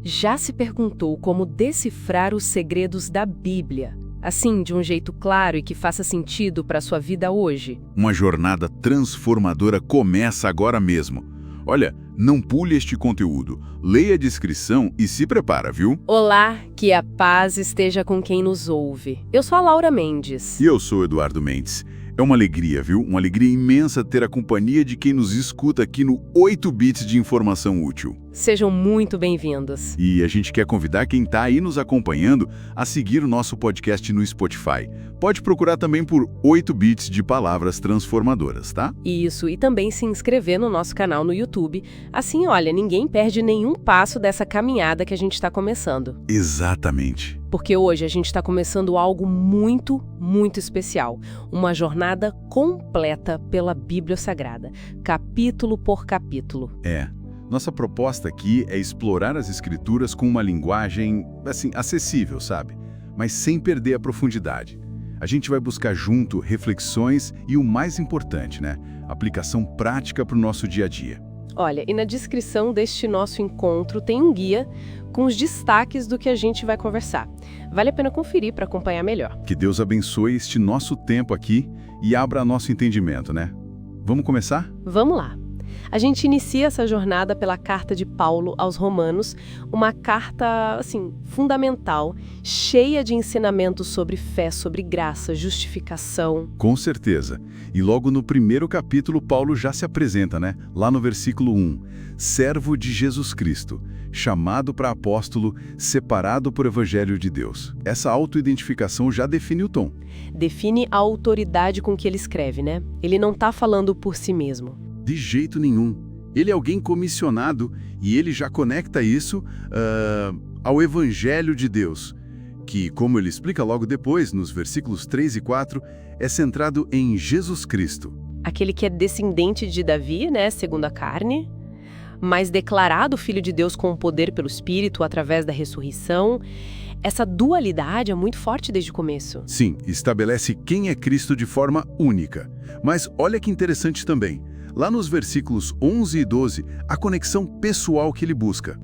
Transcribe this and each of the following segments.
Já se perguntou como decifrar os segredos da Bíblia, assim, de um jeito claro e que faça sentido para a sua vida hoje? Uma jornada transformadora começa agora mesmo. Olha, não pule este conteúdo, leia a descrição e se prepara, viu? Olá, que a paz esteja com quem nos ouve. Eu sou a Laura Mendes. E eu sou Eduardo Mendes. É uma alegria, viu? Uma alegria imensa ter a companhia de quem nos escuta aqui no 8 Bits de Informação Útil. Sejam muito bem-vindos. E a gente quer convidar quem está aí nos acompanhando a seguir o nosso podcast no Spotify. Pode procurar também por 8 Bits de Palavras Transformadoras, tá? Isso, e também se inscrever no nosso canal no YouTube. Assim, olha, ninguém perde nenhum passo dessa caminhada que a gente está começando. Exatamente. Porque hoje a gente está começando algo muito, muito especial. Uma jornada completa pela Bíblia Sagrada, capítulo por capítulo. Nossa proposta aqui é explorar as escrituras com uma linguagem, assim, acessível, sabe? Mas sem perder a profundidade. A gente vai buscar junto reflexões e o mais importante, né? Aplicação prática para o nosso dia a dia. Olha, e na descrição deste nosso encontro tem um guia com os destaques do que a gente vai conversar. Vale a pena conferir para acompanhar melhor. Que Deus abençoe este nosso tempo aqui e abra nosso entendimento, né? Vamos começar? Vamos lá. A gente inicia essa jornada pela carta de Paulo aos Romanos, uma carta, assim, fundamental, cheia de ensinamentos sobre fé, sobre graça, justificação. Com certeza. E logo no primeiro capítulo, Paulo já se apresenta, né? Lá no versículo 1. Servo de Jesus Cristo, chamado para apóstolo, separado por evangelho de Deus. Essa autoidentificação já define o tom. Define a autoridade com que ele escreve, né? Ele não está falando por si mesmo. De jeito nenhum. Ele é alguém comissionado e ele já conecta isso ao Evangelho de Deus, que, como ele explica logo depois, nos versículos 3 e 4, é centrado em Jesus Cristo. Aquele que é descendente de Davi, né, segundo a carne, mas declarado Filho de Deus com o poder pelo Espírito através da ressurreição. Essa dualidade é muito forte desde o começo. Sim, estabelece quem é Cristo de forma única. Mas olha que interessante também. Lá nos versículos 11 e 12, a conexão pessoal que ele busca.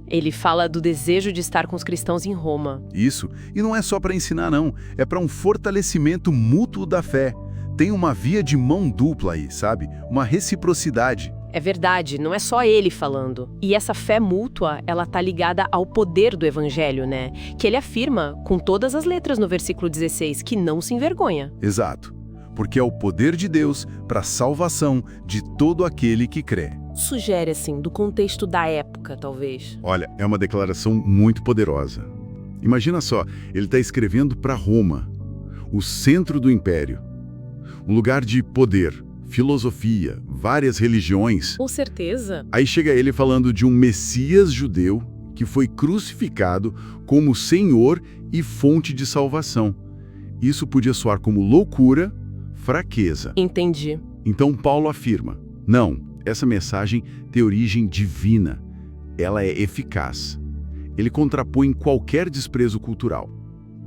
Ele fala do desejo de estar com os cristãos em Roma. Isso, e não é só para ensinar não, é para um fortalecimento mútuo da fé. Tem uma via de mão dupla aí, sabe? Uma reciprocidade. É verdade, não é só ele falando. E essa fé mútua, ela tá ligada ao poder do evangelho, né? Que ele afirma com todas as letras no versículo 16, que não se envergonha. Exato. Porque é o poder de Deus para a salvação de todo aquele que crê. Sugere, assim, do contexto da época, talvez. Olha, é uma declaração muito poderosa. Imagina só, ele está escrevendo para Roma, o centro do império. Um lugar de poder, filosofia, várias religiões. Com certeza. Aí chega ele falando de um Messias judeu que foi crucificado como Senhor e fonte de salvação. Isso podia soar como loucura, fraqueza. Entendi. Então Paulo afirma, não, essa mensagem tem origem divina. Ela é eficaz. Ele contrapõe qualquer desprezo cultural.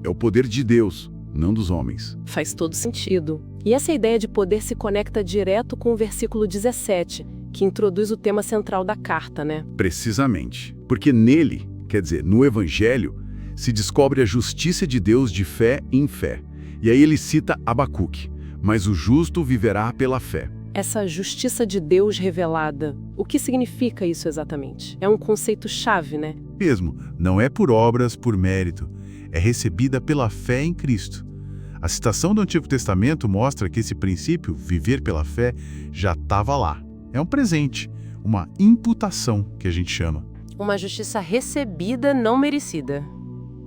É o poder de Deus, não dos homens. Faz todo sentido. E essa ideia de poder se conecta direto com o versículo 17, que introduz o tema central da carta, né? Precisamente. Porque nele, quer dizer, no Evangelho, se descobre a justiça de Deus de fé em fé. E aí ele cita Abacuque. Mas o justo viverá pela fé. Essa justiça de Deus revelada, o que significa isso exatamente? É um conceito-chave, né? Mesmo, não é por obras, por mérito. É recebida pela fé em Cristo. A citação do Antigo Testamento mostra que esse princípio, viver pela fé, já estava lá. É um presente, uma imputação, que a gente chama. Uma justiça recebida, não merecida.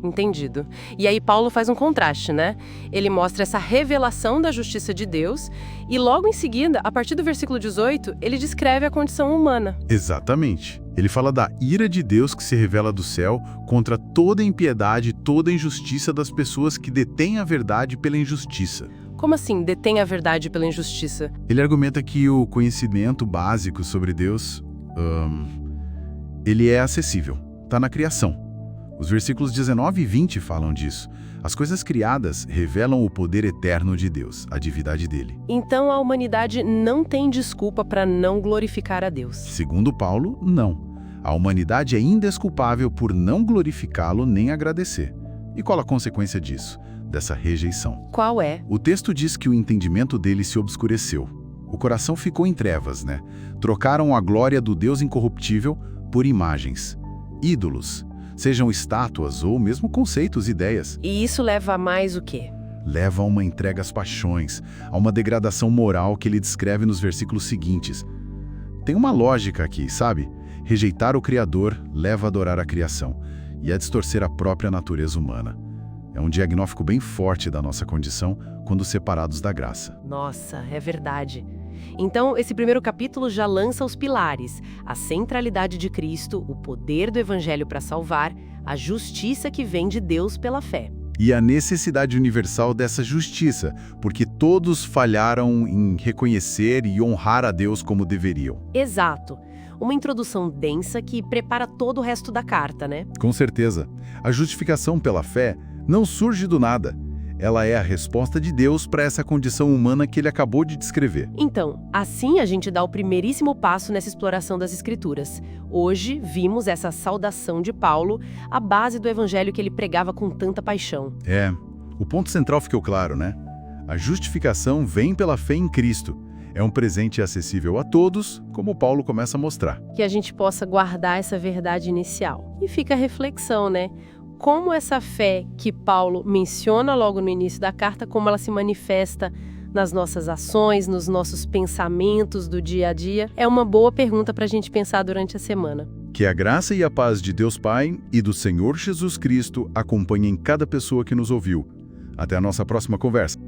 Entendido. E aí Paulo faz um contraste, né? Ele mostra essa revelação da justiça de Deus e logo em seguida, a partir do versículo 18, ele descreve a condição humana. Exatamente. Ele fala da ira de Deus que se revela do céu contra toda a impiedade e toda a injustiça das pessoas que detêm a verdade pela injustiça. Como assim, detém a verdade pela injustiça? Ele argumenta que o conhecimento básico sobre Deus, ele é acessível, está na criação. Os versículos 19 e 20 falam disso. As coisas criadas revelam o poder eterno de Deus, a divindade dele. Então a humanidade não tem desculpa para não glorificar a Deus. Segundo Paulo, não. A humanidade é indesculpável por não glorificá-lo nem agradecer. E qual a consequência disso, dessa rejeição? Qual é? O texto diz que o entendimento dele se obscureceu. O coração ficou em trevas, né? Trocaram a glória do Deus incorruptível por imagens, ídolos, sejam estátuas ou mesmo conceitos, ideias. E isso leva a mais o quê? Leva a uma entrega às paixões, a uma degradação moral que ele descreve nos versículos seguintes. Tem uma lógica aqui, sabe? Rejeitar o Criador leva a adorar a criação e a distorcer a própria natureza humana. É um diagnóstico bem forte da nossa condição quando separados da graça. Nossa, é verdade. Então, esse primeiro capítulo já lança os pilares, a centralidade de Cristo, o poder do Evangelho para salvar, a justiça que vem de Deus pela fé. E a necessidade universal dessa justiça, porque todos falharam em reconhecer e honrar a Deus como deveriam. Exato. Uma introdução densa que prepara todo o resto da carta, né? Com certeza. A justificação pela fé não surge do nada. Ela é a resposta de Deus para essa condição humana que ele acabou de descrever. Então, assim a gente dá o primeiríssimo passo nessa exploração das Escrituras. Hoje, vimos essa saudação de Paulo, a base do evangelho que ele pregava com tanta paixão. O ponto central ficou claro, né? A justificação vem pela fé em Cristo. É um presente acessível a todos, como Paulo começa a mostrar. Que a gente possa guardar essa verdade inicial. E fica a reflexão, né? Como essa fé que Paulo menciona logo no início da carta, como ela se manifesta nas nossas ações, nos nossos pensamentos do dia a dia, é uma boa pergunta para a gente pensar durante a semana. Que a graça e a paz de Deus Pai e do Senhor Jesus Cristo acompanhem cada pessoa que nos ouviu. Até a nossa próxima conversa.